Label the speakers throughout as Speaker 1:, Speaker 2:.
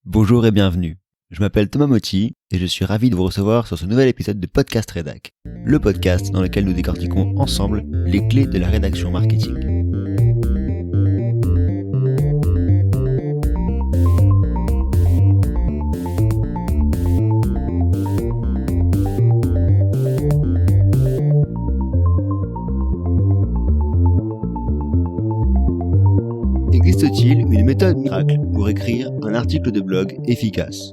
Speaker 1: Bonjour et bienvenue. Je m'appelle Thomas Motti et je suis ravi de vous recevoir sur ce nouvel épisode de Podcast Rédac, le podcast dans lequel nous décortiquons ensemble les clés de la rédaction marketing. Existe-t-il une méthode miracle pour écrire un article de blog efficace ?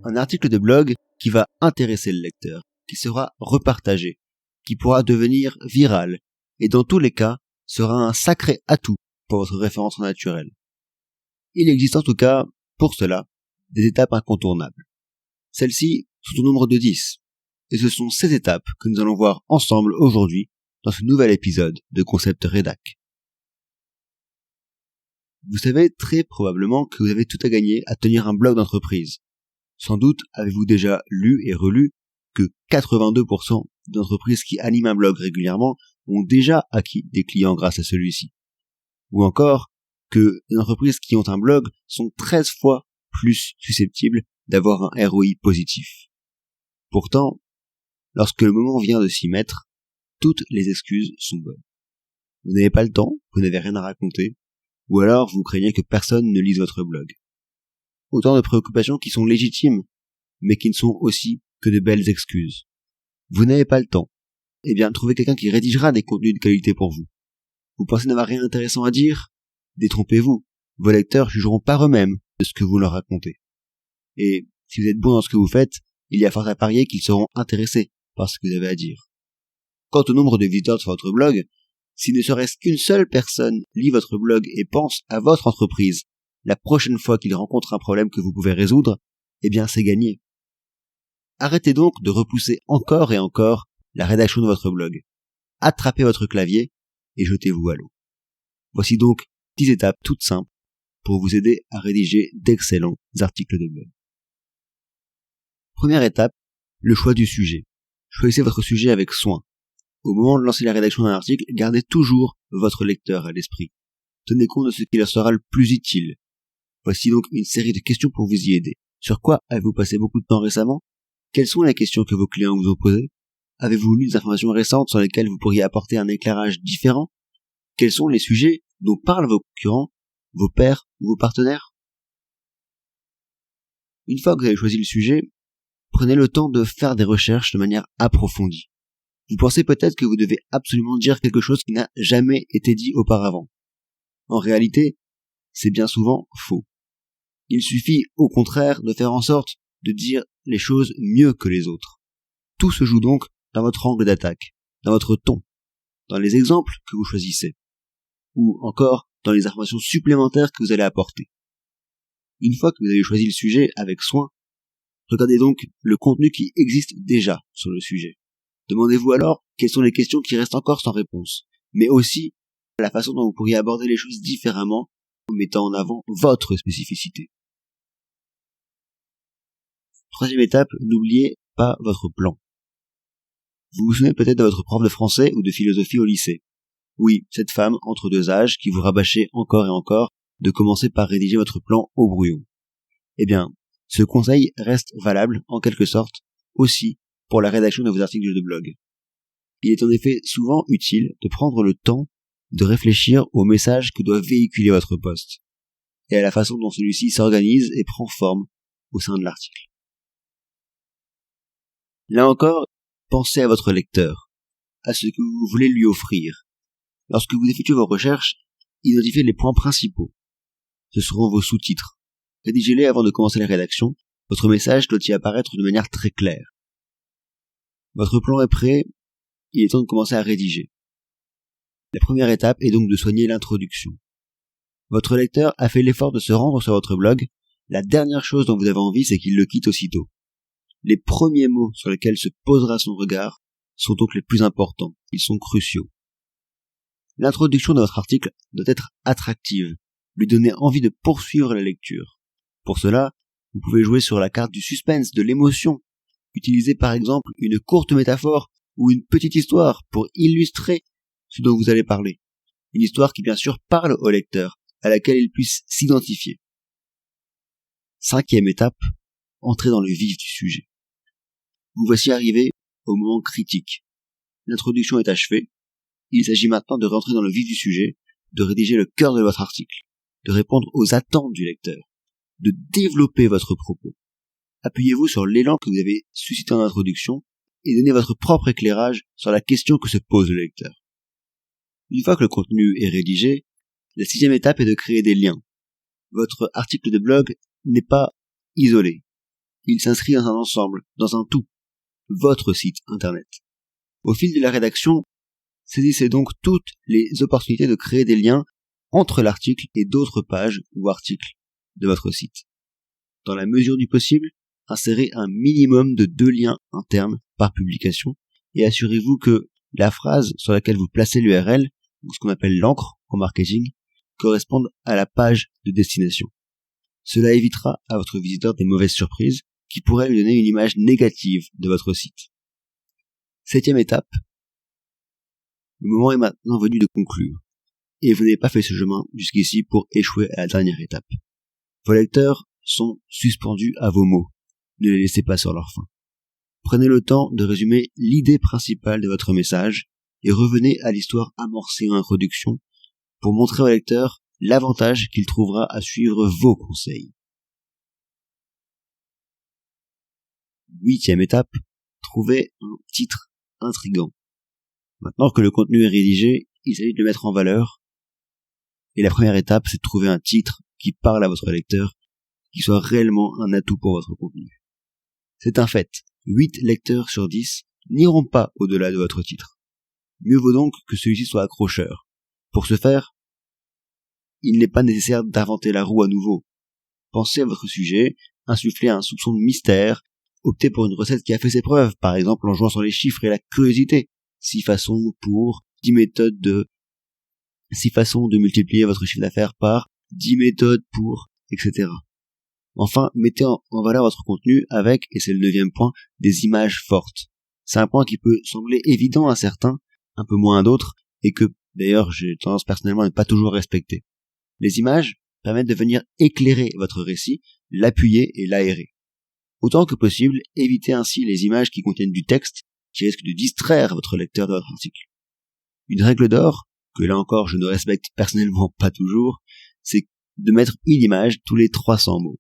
Speaker 1: Un article de blog qui va intéresser le lecteur, qui sera repartagé, qui pourra devenir viral et dans tous les cas sera un sacré atout pour votre référencement naturel. Il existe en tout cas, pour cela, des étapes incontournables. Celles-ci sont au nombre de 10, et ce sont ces étapes que nous allons voir ensemble aujourd'hui dans ce nouvel épisode de Concept Rédac. Vous savez très probablement que vous avez tout à gagner à tenir un blog d'entreprise. Sans doute avez-vous déjà lu et relu que 82% d'entreprises qui animent un blog régulièrement ont déjà acquis des clients grâce à celui-ci. Ou encore que les entreprises qui ont un blog sont 13 fois plus susceptibles d'avoir un ROI positif. Pourtant, lorsque le moment vient de s'y mettre, toutes les excuses sont bonnes. Vous n'avez pas le temps, vous n'avez rien à raconter, ou alors vous craignez que personne ne lise votre blog. Autant de préoccupations qui sont légitimes, mais qui ne sont aussi que de belles excuses. Vous n'avez pas le temps. Eh bien, trouvez quelqu'un qui rédigera des contenus de qualité pour vous. Vous pensez n'avoir rien d'intéressant à dire ? Détrompez-vous. Vos lecteurs jugeront par eux-mêmes de ce que vous leur racontez. Et si vous êtes bon dans ce que vous faites, il y a fort à parier qu'ils seront intéressés par ce que vous avez à dire. Quant au nombre de visiteurs sur votre blog, si ne serait-ce qu'une seule personne lit votre blog et pense à votre entreprise la prochaine fois qu'il rencontre un problème que vous pouvez résoudre, eh bien c'est gagné. Arrêtez donc de repousser encore et encore la rédaction de votre blog. Attrapez votre clavier et jetez-vous à l'eau. Voici donc 10 étapes toutes simples pour vous aider à rédiger d'excellents articles de blog. Première étape, le choix du sujet. Choisissez votre sujet avec soin. Au moment de lancer la rédaction d'un article, gardez toujours votre lecteur à l'esprit. Tenez compte de ce qui leur sera le plus utile. Voici donc une série de questions pour vous y aider. Sur quoi avez-vous passé beaucoup de temps récemment ? Quelles sont les questions que vos clients vous ont posées ? Avez-vous lu des informations récentes sur lesquelles vous pourriez apporter un éclairage différent ? Quels sont les sujets dont parlent vos concurrents, vos pairs ou vos partenaires ? Une fois que vous avez choisi le sujet, prenez le temps de faire des recherches de manière approfondie. Vous pensez peut-être que vous devez absolument dire quelque chose qui n'a jamais été dit auparavant. En réalité, c'est bien souvent faux. Il suffit, au contraire, de faire en sorte de dire les choses mieux que les autres. Tout se joue donc dans votre angle d'attaque, dans votre ton, dans les exemples que vous choisissez, ou encore dans les informations supplémentaires que vous allez apporter. Une fois que vous avez choisi le sujet avec soin, regardez donc le contenu qui existe déjà sur le sujet. Demandez-vous alors quelles sont les questions qui restent encore sans réponse, mais aussi la façon dont vous pourriez aborder les choses différemment en mettant en avant votre spécificité. Troisième étape, n'oubliez pas votre plan. Vous vous souvenez peut-être de votre prof de français ou de philosophie au lycée. Oui, cette femme entre deux âges qui vous rabâchait encore et encore de commencer par rédiger votre plan au brouillon. Eh bien, ce conseil reste valable, en quelque sorte, aussi pour la rédaction de vos articles de blog. Il est en effet souvent utile de prendre le temps de réfléchir au message que doit véhiculer votre post, et à la façon dont celui-ci s'organise et prend forme au sein de l'article. Là encore, pensez à votre lecteur, à ce que vous voulez lui offrir. Lorsque vous effectuez vos recherches, identifiez les points principaux. Ce seront vos sous-titres. Rédigez-les avant de commencer la rédaction. Votre message doit y apparaître de manière très claire. Votre plan est prêt, il est temps de commencer à rédiger. La première étape est donc de soigner l'introduction. Votre lecteur a fait l'effort de se rendre sur votre blog. La dernière chose dont vous avez envie, c'est qu'il le quitte aussitôt. Les premiers mots sur lesquels se posera son regard sont donc les plus importants. Ils sont cruciaux. L'introduction de votre article doit être attractive, lui donner envie de poursuivre la lecture. Pour cela, vous pouvez jouer sur la carte du suspense, de l'émotion. Utilisez par exemple une courte métaphore ou une petite histoire pour illustrer ce dont vous allez parler. Une histoire qui bien sûr parle au lecteur, à laquelle il puisse s'identifier. 5e étape, entrez dans le vif du sujet. Vous voici arrivé au moment critique. L'introduction est achevée. Il s'agit maintenant de rentrer dans le vif du sujet, de rédiger le cœur de votre article, de répondre aux attentes du lecteur, de développer votre propos. Appuyez-vous sur l'élan que vous avez suscité en introduction et donnez votre propre éclairage sur la question que se pose le lecteur. Une fois que le contenu est rédigé, la 6e étape est de créer des liens. Votre article de blog n'est pas isolé. Il s'inscrit dans un ensemble, dans un tout, votre site internet. Au fil de la rédaction, saisissez donc toutes les opportunités de créer des liens entre l'article et d'autres pages ou articles de votre site. Dans la mesure du possible, insérez un minimum de 2 liens internes par publication et assurez-vous que la phrase sur laquelle vous placez l'URL, ou ce qu'on appelle l'encre en marketing, corresponde à la page de destination. Cela évitera à votre visiteur des mauvaises surprises qui pourraient lui donner une image négative de votre site. 7e étape, le moment est maintenant venu de conclure, et vous n'avez pas fait ce chemin jusqu'ici pour échouer à la dernière étape. Vos lecteurs sont suspendus à vos mots, ne les laissez pas sur leur faim. Prenez le temps de résumer l'idée principale de votre message et revenez à l'histoire amorcée en introduction pour montrer au lecteur l'avantage qu'il trouvera à suivre vos conseils. 8e étape, trouvez un titre intriguant. Maintenant que le contenu est rédigé, il s'agit de le mettre en valeur. Et la première étape, c'est de trouver un titre qui parle à votre lecteur, qui soit réellement un atout pour votre contenu. C'est un fait. 8 lecteurs sur 10 n'iront pas au-delà de votre titre. Mieux vaut donc que celui-ci soit accrocheur. Pour ce faire, il n'est pas nécessaire d'inventer la roue à nouveau. Pensez à votre sujet, insufflez un soupçon de mystère, optez pour une recette qui a fait ses preuves, par exemple en jouant sur les chiffres et la curiosité. 6 façons pour 10 méthodes de 6 façons de multiplier votre chiffre d'affaires par 10 méthodes pour, etc. Enfin, mettez en valeur votre contenu avec, et c'est le 9e point, des images fortes. C'est un point qui peut sembler évident à certains, un peu moins à d'autres, et que, d'ailleurs, j'ai tendance personnellement à ne pas toujours respecter. Les images permettent de venir éclairer votre récit, l'appuyer et l'aérer. Autant que possible, évitez ainsi les images qui contiennent du texte, qui risquent de distraire votre lecteur de votre article. Une règle d'or, que là encore je ne respecte personnellement pas toujours, c'est de mettre une image tous les 300 mots.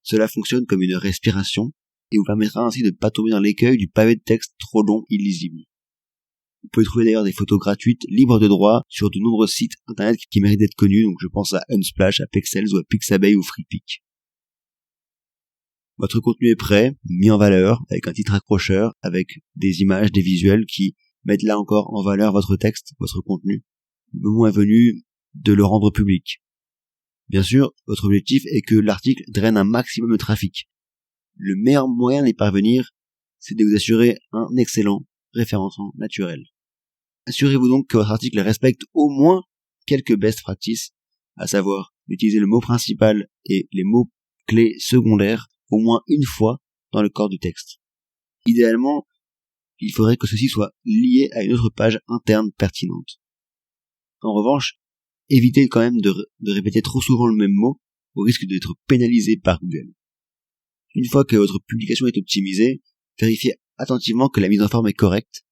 Speaker 1: Cela fonctionne comme une respiration et vous permettra ainsi de ne pas tomber dans l'écueil du pavé de texte trop long, illisible. Vous pouvez trouver d'ailleurs des photos gratuites, libres de droit, sur de nombreux sites internet qui méritent d'être connus, donc je pense à Unsplash, à Pexels ou à Pixabay ou FreePic. Votre contenu est prêt, mis en valeur, avec un titre accrocheur, avec des images, des visuels qui mettent là encore en valeur votre texte, votre contenu. Le moment est venu de le rendre public. Bien sûr, votre objectif est que l'article draine un maximum de trafic. Le meilleur moyen d'y parvenir, c'est de vous assurer un excellent référencement naturel. Assurez-vous donc que votre article respecte au moins quelques best practices, à savoir utiliser le mot principal et les mots clés secondaires au moins une fois dans le corps du texte. Idéalement, il faudrait que ceci soit lié à une autre page interne pertinente. En revanche, évitez quand même de répéter trop souvent le même mot au risque d'être pénalisé par Google. Une fois que votre publication est optimisée, vérifiez attentivement que la mise en forme est correcte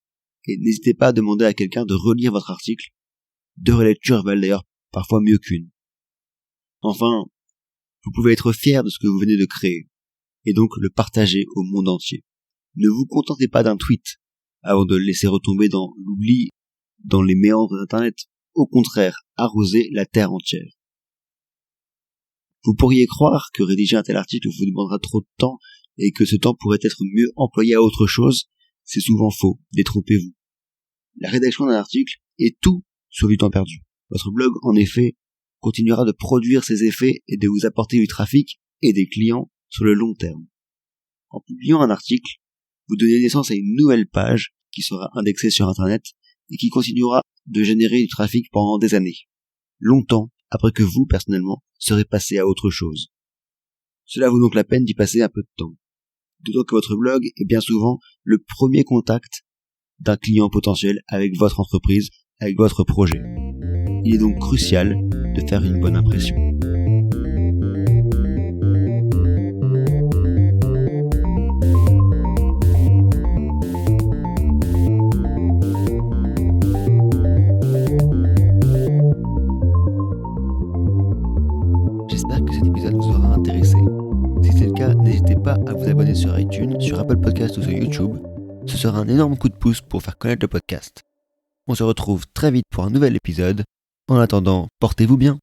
Speaker 1: et n'hésitez pas à demander à quelqu'un de relire votre article. 2 relectures valent d'ailleurs parfois mieux qu'une. Enfin, vous pouvez être fier de ce que vous venez de créer et donc le partager au monde entier. Ne vous contentez pas d'un tweet avant de le laisser retomber dans l'oubli, dans les méandres d'Internet. Au contraire, arrosez la terre entière. Vous pourriez croire que rédiger un tel article vous demandera trop de temps et que ce temps pourrait être mieux employé à autre chose. C'est souvent faux, détrompez-vous. La rédaction d'un article est tout sauf du temps perdu. Votre blog, en effet, continuera de produire ses effets et de vous apporter du trafic et des clients sur le long terme. En publiant un article, vous donnez naissance à une nouvelle page qui sera indexée sur Internet et qui continuera de générer du trafic pendant des années, longtemps après que vous, personnellement, serez passé à autre chose. Cela vaut donc la peine d'y passer un peu de temps. D'autant que votre blog est bien souvent le premier contact d'un client potentiel avec votre entreprise, avec votre projet. Il est donc crucial de faire une bonne impression. que cet épisode vous aura intéressé. Si c'est le cas, n'hésitez pas à vous abonner sur iTunes, sur Apple Podcasts ou sur YouTube. Ce sera un énorme coup de pouce pour faire connaître le podcast. On se retrouve très vite pour un nouvel épisode. En attendant, portez-vous bien.